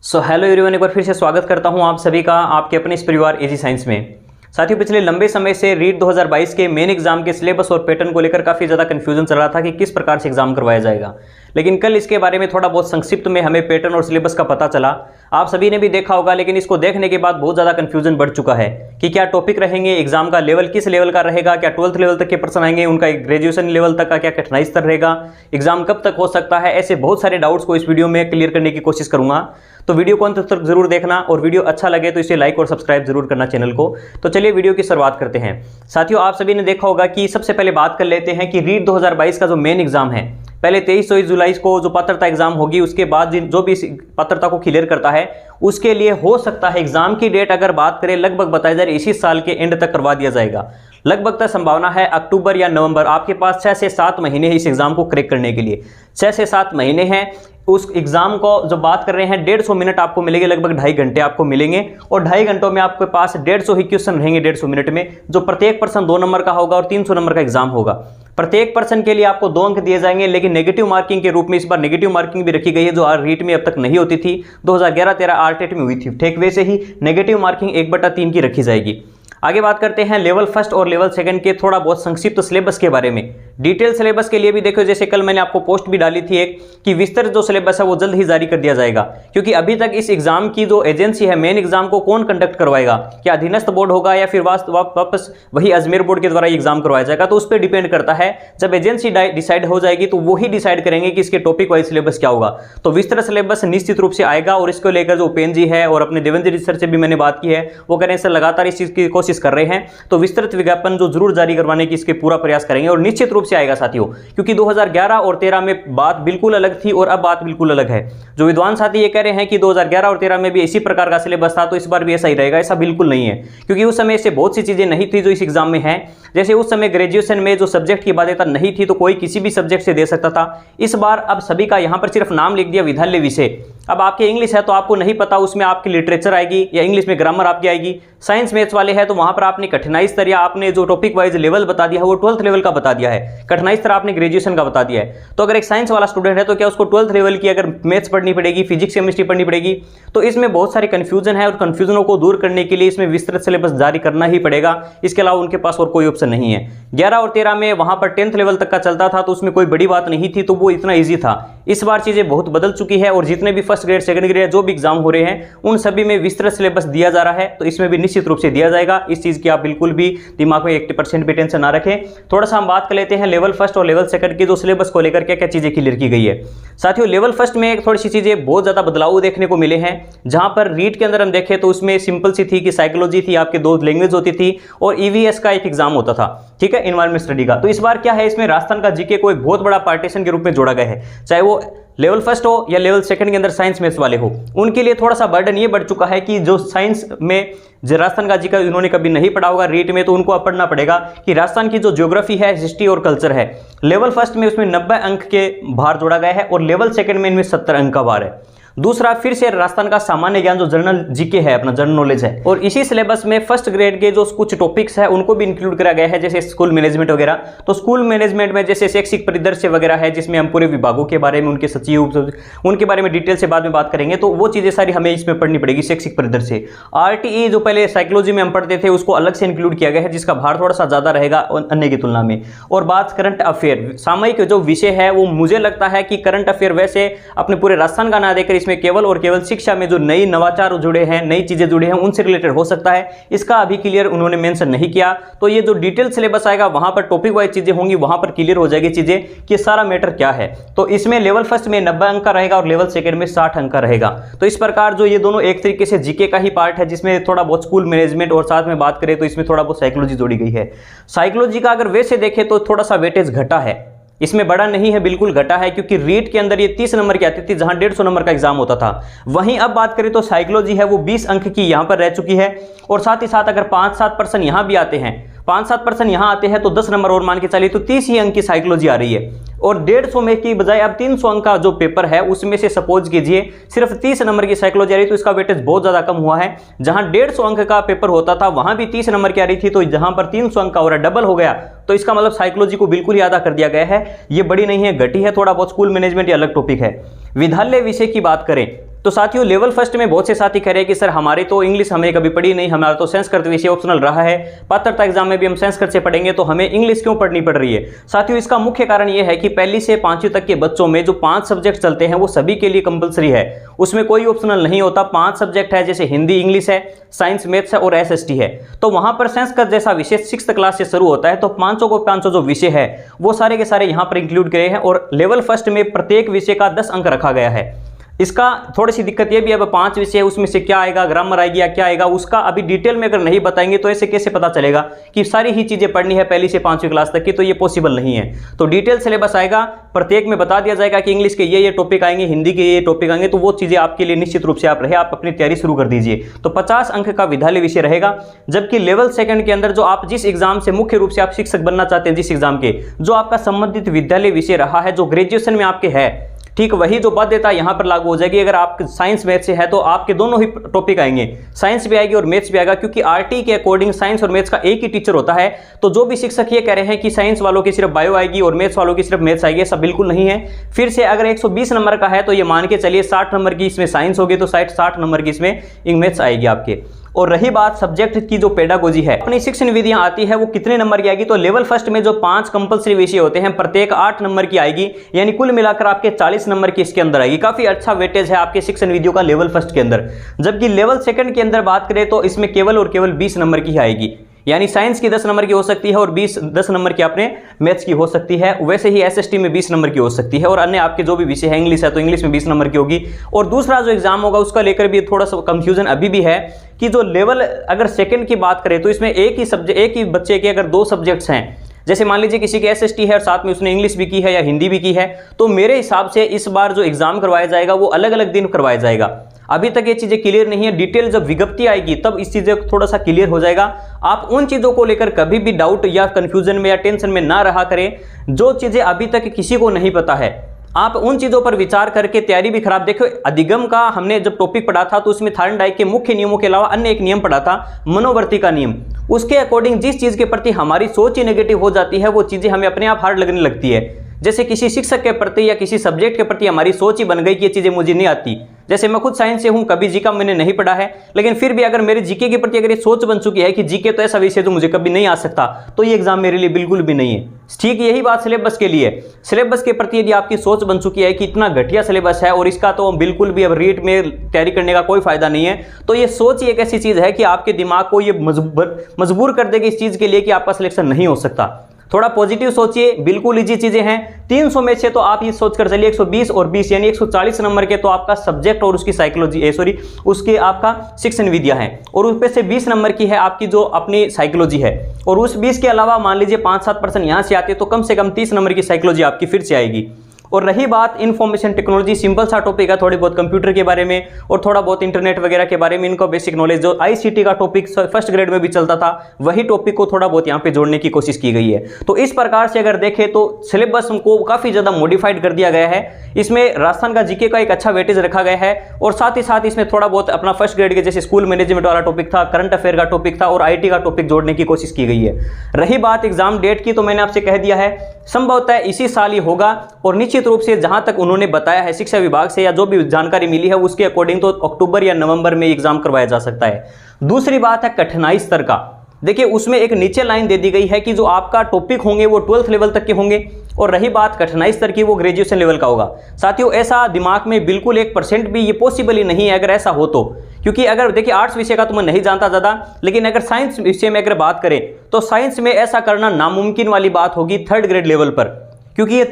Hello everyone, एक बार फिर से स्वागत करता हूं आप सभी का आपके अपने इस परिवार इजी साइंस में। साथियों, पिछले लंबे समय से रीट 2022 के मेन एग्जाम के सिलेबस और पैटर्न को लेकर काफ़ी ज़्यादा कन्फ्यूजन चल रहा था कि किस प्रकार से एग्जाम करवाया जाएगा। लेकिन कल इसके बारे में थोड़ा बहुत संक्षिप्त में हमें पैटर्न और सिलेबस का पता चला। आप सभी ने भी देखा होगा, लेकिन इसको देखने के बाद बहुत ज़्यादा कन्फ्यूजन बढ़ चुका है कि क्या टॉपिक रहेंगे, एग्जाम का लेवल किस लेवल का रहेगा, क्या 12th लेवल तक के प्रश्न आएंगे, उनका ग्रेजुएशन लेवल तक का क्या कठिनाई स्तर रहेगा, एग्जाम कब तक हो सकता है। ऐसे बहुत सारे डाउट्स को इस वीडियो में क्लियर करने की कोशिश करूंगा। तो वीडियो को अंत तक जरूर देखना और वीडियो अच्छा लगे तो इसे लाइक और सब्सक्राइब जरूर करना चैनल को। तो चलिए वीडियो की शुरुआत करते हैं। साथियों, आप सभी ने देखा होगा कि सबसे पहले बात कर लेते हैं कि रीट 2022 का जो मेन एग्जाम है, पहले 23 जुलाई को जो पात्रता एग्जाम होगी, उसके बाद जो भी पात्रता को क्लियर करता है उसके लिए हो सकता है एग्जाम की डेट अगर बात करें लगभग बताया जाए इसी साल के एंड तक करवा दिया जाएगा। लगभग तक संभावना है अक्टूबर या नवंबर। आपके पास 6 से 7 महीने हैं इस एग्जाम को क्रैक करने के लिए। 6 से 7 महीने हैं। उस एग्जाम को जो बात कर रहे हैं 150 मिनट आपको मिलेंगे, लगभग 2.5 घंटे आपको मिलेंगे और 2.5 घंटों में आपके पास 150 ही क्वेश्चन रहेंगे 150 मिनट में, जो प्रत्येक प्रश्न 2 नंबर का होगा और 300 नंबर का एग्जाम होगा। प्रत्येक पर्सन के लिए आपको 2 अंक दिए जाएंगे, लेकिन नेगेटिव मार्किंग के रूप में इस बार नेगेटिव मार्किंग भी रखी गई है, जो रीट में अब तक नहीं होती थी। 2011-13 आरटेट में हुई थी। ठीक वैसे ही नेगेटिव मार्किंग 1/3 की रखी जाएगी। आगे बात करते हैं लेवल फर्स्ट और लेवल सेकंड के थोड़ा बहुत संक्षिप्त सिलेबस के बारे में। डिटेल सिलेबस के लिए भी देखो, जैसे कल मैंने आपको पोस्ट भी डाली थी एक कि विस्तृत जो सिलेबस है वो जल्द ही जारी कर दिया जाएगा, क्योंकि अभी तक इस एग्जाम की जो एजेंसी है, मेन एग्जाम को कौन कंडक्ट करवाएगा, क्या अधीनस्थ बोर्ड होगा या फिर वापस वही अजमेर बोर्ड के द्वारा एग्जाम करवाया जाएगा, तो उस पर डिपेंड करता है। जब एजेंसी डिसाइड हो जाएगी तो वही डिसाइड करेंगे कि इसके टॉपिक वाइज सिलेबस क्या होगा। तो विस्तृत सिलेबस निश्चित रूप से आएगा और इसको लेकर जो उपेंद्र जी है और अपने देवेंद्र जी सर से भी मैंने बात की है, वो कह रहे हैं सर लगातार इस चीज की कोशिश कर रहे हैं, तो विस्तृत विज्ञापन जो जरूर जारी करवाने की इसके पूरा प्रयास करेंगे और निश्चित रूप से आएगा साथियों, क्योंकि 2011 और 13 में बात बिल्कुल अलग थी और अब बात बिल्कुल अलग है। जो विद्वान साथी ये कह रहे हैं कि 2011 और 13 में भी इसी प्रकार का सिलेबस था तो इस बार भी ऐसा ही रहेगा, ऐसा बिल्कुल नहीं है, क्योंकि उस समय ऐसे बहुत सी चीजें नहीं थी जो इस एग्जाम में है। जैसे उस समय ग्रेजुएशन में जो सब्जेक्ट की बाध्यता नहीं थी तो कोई किसी भी सब्जेक्ट से दे सकता था। इस बार अब सभी का यहां पर सिर्फ नाम लिख दिया विधालय विषय। अब आपके इंग्लिश है तो आपको नहीं पता उसमें आपकी लिटरेचर आएगी या इंग्लिश में ग्रामर आपकी आएगी। साइंस मैथ्स वाले हैं तो वहां पर आपने कठिनाई स्तर या आपने जो टॉपिक वाइज लेवल बता दिया है वो 12th लेवल का बता दिया है, कठिनाई स्तर आपने ग्रेजुएशन का बता दिया है। तो अगर एक साइंस वाला स्टूडेंट है तो क्या उसको 12th लेवल की अगर मैथ्स पढ़नी पड़ेगी, फिजिक्स केमिस्ट्री पढ़नी पड़ेगी, तो इसमें बहुत सारे कंफ्यूजन है और कंफ्यूजनों को दूर करने के लिए इसमें विस्तृत सिलेबस जारी करना ही पड़ेगा। इसके अलावा उनके पास और कोई ऑप्शन नहीं है। 11 और 13 में वहां पर 10th लेवल तक का चलता था तो उसमें कोई बड़ी बात नहीं थी, तो वो इतना ईजी था। इस बार चीजें बहुत बदल चुकी है और जितने भी फर्स्ट ग्रेड सेकंड ग्रेड जो भी एग्जाम हो रहे हैं उन सभी में विस्तृत सिलेबस दिया जा रहा है, तो इसमें भी निश्चित रूप से दिया जाएगा। इस चीज की आप बिल्कुल भी दिमाग में 80% भी टेंशन ना रखें। थोड़ा सा हम बात कर लेते हैं लेवल फर्स्ट और लेवल सेकंड की जो सिलेबस को लेकर क्या क्या चीजें क्लियर की गई है। साथियों, लेवल फर्स्ट में थोड़ी सी चीजें बहुत ज्यादा बदलाव देखने को मिले हैं। जहां पर रीट के अंदर हम देखें तो उसमें सिंपल सी थी कि साइकोलॉजी थी, आपके 2 लैंग्वेज होती थी और ईवीएस का एक एग्जाम होता था, ठीक है, एनवायरमेंट स्टडी का। तो इस बार क्या है, इसमें राजस्थान का जीके को एक बहुत बड़ा पार्टीशन के रूप में जोड़ा गया है, चाहे वो लेवल फर्स्ट हो या लेवल सेकंड के अंदर साइंस मैथ्स वाले हो। उनके लिए थोड़ा सा बर्डन ये बढ़ चुका है कि जो साइंस में राजस्थान का जीके इन्होंने कभी नहीं पढ़ा होगा रीट में, तो उनको अब पढ़ना पड़ेगा कि राजस्थान की जो ज्योग्राफी है, हिस्ट्री और कल्चर है, लेवल फर्स्ट में उसमें 90 अंक के भार जोड़ा गया है और लेवल सेकंड में इनमें 70 अंक का भार है। दूसरा, फिर से राजस्थान का सामान्य ज्ञान जो जनरल जीके है, अपना जनरल नॉलेज है, और इसी सिलेबस में फर्स्ट ग्रेड के जो कुछ टॉपिक्स है उनको भी इंक्लूड करा गया है, जैसे स्कूल मैनेजमेंट वगैरह। तो स्कूल मैनेजमेंट में जैसे शैक्षिक परिदृश्य वगैरह है, जिसमें हम पूरे विभागों के बारे में, उनके सचिव, उनके बारे में डिटेल से बाद में बात करेंगे, तो वो चीजें सारी हमें इसमें पढ़नी पड़ेगी। शैक्षिक परिदृश्य, आरटीई जो पहले साइकोलॉजी में हम पढ़ते थे उसको अलग से इंक्लूड किया गया है, जिसका भार थोड़ा सा ज्यादा रहेगा अन्य की तुलना में। और बात करंट अफेयर, सामयिक जो विषय है वो मुझे लगता है कि करंट अफेयर वैसे अपने पूरे राजस्थान का ना देकर इसमें केवल और केवल शिक्षा में जो नई नवाचार जुड़े हैं, नई चीजें जुड़ी हैं, उनसे रिलेटेड हो सकता है। इसका अभी क्लियर उन्होंने मेंशन नहीं किया। तो ये जो डिटेल सिलेबस आएगा वहां पर टॉपिक वाइज चीजें होंगी, वहां पर क्लियर हो जाएगी चीजें कि सारा मैटर क्या है। तो इसमें लेवल फर्स्ट में 90 अंक का रहेगा और लेवल सेकंड में 60 अंक का रहेगा। तो इस प्रकार जो ये दोनों एक तरीके से जीके का ही पार्ट है, जिसमें थोड़ा बहुत स्कूल मैनेजमेंट और साथ में बात करें तो इसमें थोड़ा बहुत साइकोलॉजी जोड़ी गई है। साइकोलॉजी का अगर वैसे देखें तो थोड़ा सा वेटेज घटा है, इसमें बड़ा नहीं है, बिल्कुल घटा है, क्योंकि रीट के अंदर ये 30 नंबर की आती थी जहां 150 नंबर का एग्जाम होता था। वहीं अब बात करें तो साइकोलॉजी है वो 20 अंक की यहां पर रह चुकी है, और साथ ही साथ अगर 5-7% यहां भी आते हैं, 5-7% यहां आते हैं तो 10 नंबर और मान के चलिए तो 30 ही अंक की साइकोलॉजी आ रही है। और 150 में की बजाय अब 300 अंक का जो पेपर है उसमें से सपोज कीजिए सिर्फ 30 नंबर की साइकोलॉजी आ रही, तो इसका वेटेज बहुत ज्यादा कम हुआ है। जहां 150 अंक का पेपर होता था वहां भी 30 नंबर की आ रही थी, तो जहां पर 300 अंक का हो रहा डबल हो गया, तो इसका मतलब साइकोलॉजी को बिल्कुल ही आधा कर दिया गया है। ये बड़ी नहीं है, घटी है, थोड़ा बहुत स्कूल मैनेजमेंट या अलग टॉपिक है। विधालय विषय की बात करें तो साथियों लेवल फर्स्ट में बहुत से साथी कह रहे हैं कि सर हमारी तो इंग्लिश हमने कभी पढ़ी नहीं, हमारा तो संस्कृत विषय ऑप्शनल रहा है, पात्रता एग्जाम में भी हम संस्कृत से पढ़ेंगे तो हमें इंग्लिश क्यों पढ़नी पड़ रही है। साथियों इसका मुख्य कारण यह है कि पहली से पांचवी तक के बच्चों में जो 5 सब्जेक्ट चलते हैं वो सभी के लिए कंपलसरी है, उसमें कोई ऑप्शनल नहीं होता। 5 सब्जेक्ट है, जैसे हिंदी, इंग्लिश है, साइंस, मैथ्स है और एसएसटी है। तो वहां पर संस्कृत जैसा विषय 6th क्लास से शुरू होता है, तो 500 जो विषय है वो सारे के सारे यहां पर इंक्लूड किए हैं और लेवल फर्स्ट में प्रत्येक विषय का 10 अंक रखा गया है। इसका थोड़ी सी दिक्कत यह भी है, अब 5 विषय उसमें से क्या आएगा, ग्रामर आएगी या क्या आएगा, उसका अभी डिटेल में अगर नहीं बताएंगे तो ऐसे कैसे पता चलेगा कि सारी ही चीजें पढ़नी है पहली से 5वीं क्लास तक की, तो ये पॉसिबल नहीं है। तो डिटेल सिलेबस आएगा, प्रत्येक में बता दिया जाएगा कि इंग्लिश के ये टॉपिक आएंगे, हिंदी के ये टॉपिक आएंगे, तो वो चीजें आपके लिए निश्चित रूप से आप अपनी तैयारी शुरू कर दीजिए। तो 50 अंक का विद्यालय विषय रहेगा, जबकि लेवल सेकंड के अंदर जो आप जिस एग्जाम से मुख्य रूप से आप शिक्षक बनना चाहते हैं, जिस एग्जाम के जो आपका संबंधित विद्यालय विषय रहा है, जो ग्रेजुएशन में आपके है, ठीक वही जो बाध्यता यहां पर लागू हो जाएगी। अगर आप साइंस मैथ्स से है तो आपके दोनों ही टॉपिक आएंगे, साइंस भी आएगी और मैथ्स भी आएगा, क्योंकि आरटी के अकॉर्डिंग साइंस और मैथ्स का एक ही टीचर होता है। तो जो भी शिक्षक ये कह रहे हैं कि साइंस वालों की सिर्फ बायो आएगी और मैथ्स वालों की सिर्फ मैथ्स आएगी, ऐसा बिल्कुल नहीं है। फिर से अगर 120 नंबर का है तो ये मान के चलिए 60 नंबर की इसमें साइंस होगी, तो 60 नंबर की इसमें मैथ्स आएगी आपके। और रही बात सब्जेक्ट की, जो पेडागोजी है, अपनी शिक्षण विधियां आती है, वो कितने नंबर की आएगी, तो लेवल फर्स्ट में जो 5 कंपलसरी विषय होते हैं प्रत्येक 8 नंबर की आएगी, यानी कुल मिलाकर आपके 40 नंबर की इसके अंदर आएगी। काफी अच्छा वेटेज है आपके शिक्षण विधियों का लेवल फर्स्ट के अंदर। जबकि लेवल सेकंड के अंदर बात करें तो इसमें केवल और केवल 20 नंबर की आएगी, यानी साइंस की 10 नंबर की हो सकती है और 10 नंबर की आपने मैथ्स की हो सकती है। वैसे ही एसएसटी में 20 नंबर की हो सकती है और अन्य आपके जो भी विषय है, इंग्लिश है तो इंग्लिश में 20 नंबर की होगी। और दूसरा जो एग्जाम होगा उसका लेकर भी थोड़ा सा कंफ्यूजन अभी भी है कि जो लेवल अगर सेकंड की बात करें तो इसमें एक ही बच्चे के अगर 2 सब्जेक्ट्स हैं, जैसे मान लीजिए किसी की एसएसटी है और साथ में उसने इंग्लिश भी की है या हिंदी भी की है, तो मेरे हिसाब से इस बार जो एग्जाम करवाया जाएगा वो अलग अलग दिन करवाया जाएगा। अभी तक ये चीजें क्लियर नहीं है, डिटेल जब विज्ञप्ति आएगी तब इस चीजें थोड़ा सा क्लियर हो जाएगा। आप उन चीजों को लेकर कभी भी डाउट या कंफ्यूजन में या टेंशन में ना रहा करें, जो चीजें अभी तक किसी को नहीं पता है आप उन चीजों पर विचार करके तैयारी भी खराब। देखो अधिगम का हमने जब टॉपिक पढ़ा था तो उसमें थार्नडाइक के मुख्य नियमों के अलावा अन्य एक नियम पढ़ा था, मनोवर्ती का नियम। उसके अकॉर्डिंग जिस चीज के प्रति हमारी सोच ही नेगेटिव हो जाती है वो चीजें हमें अपने आप हार्ड लगने लगती है। जैसे किसी शिक्षक के प्रति या किसी सब्जेक्ट के प्रति हमारी सोच ही बन गई कि ये चीजें मुझे नहीं आती। जैसे मैं खुद साइंस से हूं, कभी जीके मैंने नहीं पढ़ा है, लेकिन फिर भी अगर मेरे जीके के प्रति अगर ये सोच बन चुकी है कि जीके तो ऐसा विषय जो मुझे कभी नहीं आ सकता, तो ये एग्जाम मेरे लिए बिल्कुल भी नहीं है। ठीक यही बात सिलेबस के लिए, सिलेबस के प्रति यदि आपकी सोच बन चुकी है कि इतना घटिया सिलेबस है और इसका तो बिल्कुल भी अब रीट में तैयारी करने का कोई फायदा नहीं है, तो ये सोच ही एक ऐसी चीज है कि आपके दिमाग को ये मजबूर कर देगी इस चीज के लिए कि आपका सिलेक्शन नहीं हो सकता। थोड़ा पॉजिटिव सोचिए, बिल्कुल इजी चीजें हैं। 300 में से तो आप ये सोच कर चलिए 120 और 20 यानी 140 नंबर के तो आपका सब्जेक्ट और उसकी साइकोलॉजी उसके आपका शिक्षण विद्या है, और उस पे से 20 नंबर की है आपकी जो अपनी साइकोलॉजी है, और उस 20 के अलावा मान लीजिए 5-7% यहाँ से आते तो कम से कम 30 नंबर की साइकोलॉजी आपकी फिर से आएगी। और रही बात इंफॉर्मेशन टेक्नोलॉजी, सिंपल सा टॉपिक है, थोड़ी बहुत कंप्यूटर के बारे में और थोड़ा बहुत इंटरनेट वगैरह के बारे में इनको बेसिक नॉलेज, जो आईसीटी का टॉपिक फर्स्ट ग्रेड में भी चलता था वही टॉपिक को थोड़ा बहुत यहाँ पे जोड़ने की कोशिश की गई है। तो इस प्रकार से अगर देखें तो सिलेबस को काफी ज्यादा मॉडिफाइड कर दिया गया है। इसमें राजस्थान का जीके का एक अच्छा वेटेज रखा गया है और साथ ही साथ इसमें थोड़ा बहुत अपना फर्स्ट ग्रेड के जैसे स्कूल मैनेजमेंट वाला टॉपिक था, करंट अफेयर का टॉपिक था और आईटी का टॉपिक जोड़ने की कोशिश की गई है। रही बात एग्जाम डेट की, तो मैंने आपसे कह दिया है संभवतः इसी साल ही होगा, और निश्चित रूप से जहां तक उन्होंने बताया है शिक्षा विभाग से या जो भी जानकारी मिली है उसके अकॉर्डिंग तो अक्टूबर या नवंबर में एग्जाम करवाया जा सकता है। दूसरी बात है कठिनाई स्तर का। देखिए उसमें एक नीचे लाइन दे दी गई है कि जो आपका टॉपिक होंगे वो 12th लेवल तक के होंगे, और रही बात कठिनाई स्तर की वो ग्रेजुएशन लेवल का होगा। साथियों ऐसा दिमाग में बिल्कुल 1% भी ये पॉसिबल ही नहीं है अगर ऐसा हो तो, क्योंकि अगर देखिए आर्ट्स विषय का तो मैं नहीं जानता ज़्यादा, लेकिन अगर साइंस विषय में अगर बात करें तो साइंस में ऐसा करना नामुमकिन वाली बात होगी 3rd ग्रेड लेवल पर, क्योंकि ये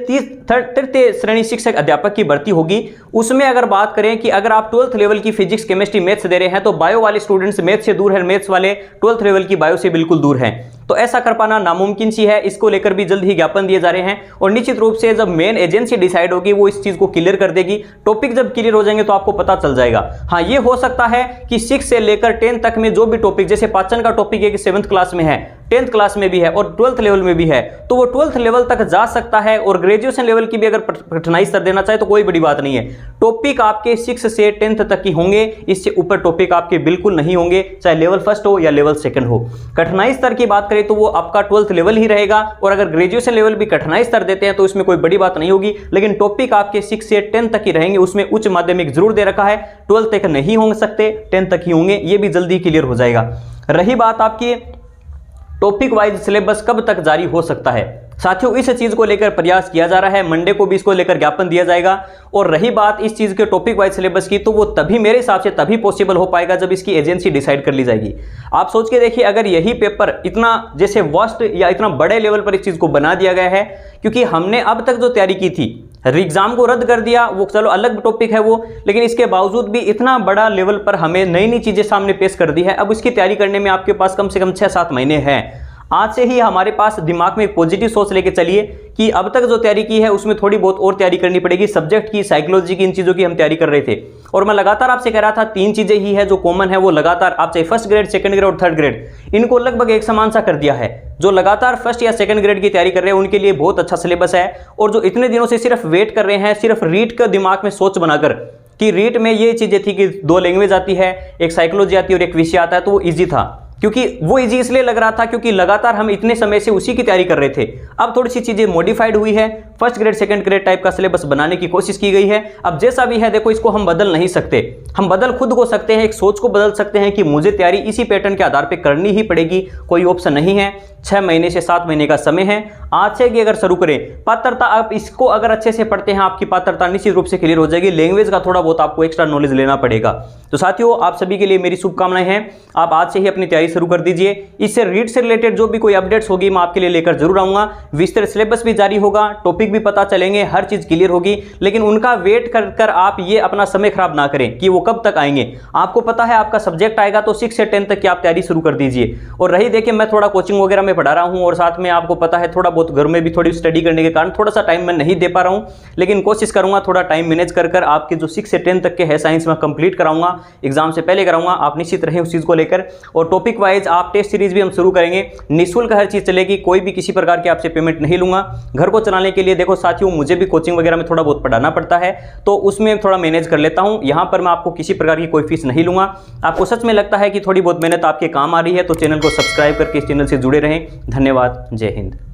तृतीय श्रेणी शिक्षक अध्यापक की भर्ती होगी। उसमें अगर बात करें कि अगर आप 12th लेवल की फिजिक्स केमिस्ट्री मैथ्स दे रहे हैं तो बायो वाले स्टूडेंट्स मैथ्स से दूर हैं, मैथ्स वाले 12th लेवल की बायो से बिल्कुल दूर हैं, तो ऐसा कर पाना नामुमकिन सी है। इसको लेकर भी जल्द ही ज्ञापन दिए जा रहे हैं और निश्चित रूप से जब मेन एजेंसी डिसाइड होगी वो इस चीज को क्लियर कर देगी। टॉपिक जब क्लियर हो जाएंगे तो आपको पता चल जाएगा। हाँ ये हो सकता है कि 6 से लेकर 10 तक में जो भी टॉपिक, जैसे पाचन का टॉपिक है कि 7th क्लास में है, 10th क्लास में भी है और 12th लेवल में भी है, तो वो 12th लेवल तक जा सकता है। और ग्रेजुएशन लेवल की भी अगर कठिनाई स्तर देना चाहे तो कोई बड़ी बात नहीं है। टॉपिक आपके 6 से 10th तक ही होंगे, इससे ऊपर टॉपिक आपके बिल्कुल नहीं होंगे, चाहे लेवल फर्स्ट हो या लेवल सेकंड हो। कठिनाई स्तर की बात करें तो वो आपका 12th लेवल ही रहेगा, और अगर ग्रेजुएशन लेवल भी कठिनाई स्तर देते हैं तो इसमें कोई बड़ी बात नहीं होगी, लेकिन टॉपिक आपके 6 से 10 तक ही रहेंगे। उसमें उच्च माध्यमिक जरूर दे रखा है, 12th तक नहीं हो सकते, 10 तक ही होंगे, ये भी जल्दी क्लियर हो जाएगा। रही बात आपकी टॉपिक वाइज सिलेबस कब तक जारी हो सकता है, साथियों इस चीज को लेकर प्रयास किया जा रहा है, मंडे को भी इसको लेकर ज्ञापन दिया जाएगा। और रही बात इस चीज के टॉपिक वाइज सिलेबस की, तो वो तभी मेरे हिसाब से तभी पॉसिबल हो पाएगा जब इसकी एजेंसी डिसाइड कर ली जाएगी। आप सोच के देखिए, अगर यही पेपर इतना जैसे वास्ट या इतना बड़े लेवल पर इस चीज को बना दिया गया है, क्योंकि हमने अब तक जो तैयारी की थी, एग्जाम को रद्द कर दिया, वो चलो अलग टॉपिक है वो, लेकिन इसके बावजूद भी इतना बड़ा लेवल पर हमें नई नई चीजें सामने पेश कर दी है। अब इसकी तैयारी करने में आपके पास कम से कम 6-7 महीने हैं। आज से ही हमारे पास दिमाग में एक पॉजिटिव सोच लेके चलिए कि अब तक जो तैयारी की है उसमें थोड़ी बहुत और तैयारी करनी पड़ेगी। सब्जेक्ट की, साइकोलॉजी की, इन चीज़ों की हम तैयारी कर रहे थे, और मैं लगातार आपसे कह रहा था 3 चीज़ें ही है जो कॉमन है, वो लगातार आप चाहे फर्स्ट ग्रेड, सेकंड ग्रेड और थर्ड ग्रेड, इनको लगभग एक समान सा कर दिया है। जो लगातार फर्स्ट या सेकंड ग्रेड की तैयारी कर रहे हैं उनके लिए बहुत अच्छा सिलेबस है, और जो इतने दिनों से सिर्फ वेट कर रहे हैं, सिर्फ रीट का दिमाग में सोच बनाकर कि रीट में ये चीज़ें थी कि 2 लैंग्वेज आती है, एक साइकोलॉजी आती है और एक विषय आता है, तो वो ईजी था। क्योंकि वो इजी इसलिए लग रहा था क्योंकि लगातार हम इतने समय से उसी की तैयारी कर रहे थे। अब थोड़ी सी चीजें मॉडिफाइड हुई है, first grade second grade type का सिलेबस बनाने की कोशिश की गई है। अब जैसा भी है देखो, इसको हम बदल नहीं सकते, हम बदल खुद को सकते हैं, एक सोच को बदल सकते हैं कि मुझे तैयारी इसी पैटर्न के आधार पर करनी ही पड़ेगी, कोई ऑप्शन नहीं है। 6 महीने से 7 महीने का समय है आज से कि अगर शुरू करें। पात्रता, आप इसको अगर अच्छे से पढ़ते हैं आपकी पात्रता निश्चित रूप से क्लियर हो जाएगी। लैंग्वेज का थोड़ा बहुत आपको एक्स्ट्रा नॉलेज लेना पड़ेगा। तो साथियों, आप सभी के लिए मेरी शुभकामनाएं हैं, आप आज से ही अपनी तैयारी शुरू कर दीजिए। इससे रीट से रिलेटेड जो भी कोई अपडेट्स होगी मैं आपके लिए लेकर जरूर आऊंगा। विस्तृत सिलेबस भी जारी होगा, टॉपिक भी पता चलेंगे, हर चीज क्लियर होगी, लेकिन उनका वेट कर आप ये अपना समय खराब ना करें कि वो कब तक आएंगे। आपको पता है आपका सब्जेक्ट आएगा तो 6 से 10 तक की आप तैयारी शुरू कर दीजिए। और रही देखिए, मैं थोड़ा कोचिंग वगैरह में पढ़ा रहा हूं, और साथ में आपको पता है थोड़ा बहुत घर में भी थोड़ी स्टडी करने के कारण थोड़ा सा टाइम मैं नहीं दे पा रहा हूं, लेकिन कोशिश करूंगा थोड़ा टाइम मैनेज कर आपके जो 6 से 10 तक के है साइंस में कंप्लीट कराऊंगा, एग्जाम से पहले कराऊंगा। आप निश्चित रहे उस चीज को लेकर। और टॉपिक वाइज आप टेस्ट सीरीज भी हम शुरू करेंगे, निःशुल्क हर चीज चलेगी, कोई भी किसी प्रकार की आपसे पेमेंट नहीं लूंगा। घर को चलाने के लिए देखो साथियों, मुझे भी कोचिंग वगैरह में थोड़ा बहुत पढ़ाना पड़ता है, तो उसमें थोड़ा मैनेज कर लेता हूं। यहां पर मैं आपको किसी प्रकार की कोई फीस नहीं लूंगा। आपको सच में लगता है कि थोड़ी बहुत मेहनत आपके काम आ रही है तो चैनल को सब्सक्राइब करके इस चैनल से जुड़े रहें। धन्यवाद। जय हिंद।